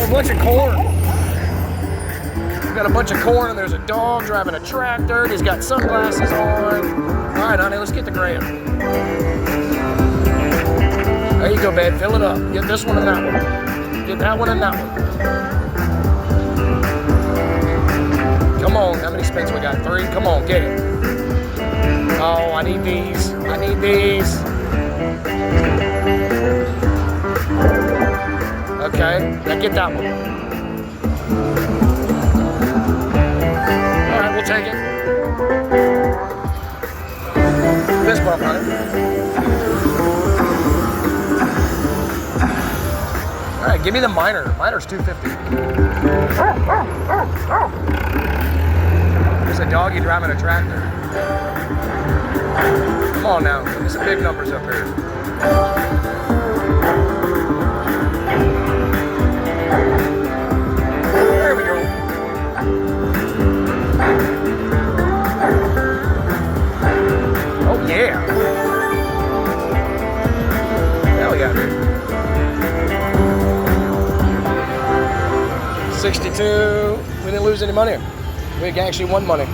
a bunch of corn. We've got a bunch of corn, and there's a dog driving a tractor, and he's got sunglasses on. All right, honey, let's get the gram. There you go, babe. Fill it up. Get this one and that one. Get that one and that one. Come on. How many spins we got? 3? Come on, get it. Oh, I need these. I need these. Okay, now get that one. All right, we'll take it. Fist bump, honey. All right, give me the minor. Minor's $2.50. There's a doggy driving a tractor. Come on now, give me some big numbers up here. There we go. Oh yeah. Hell yeah. 62. We didn't lose any money. We actually won money.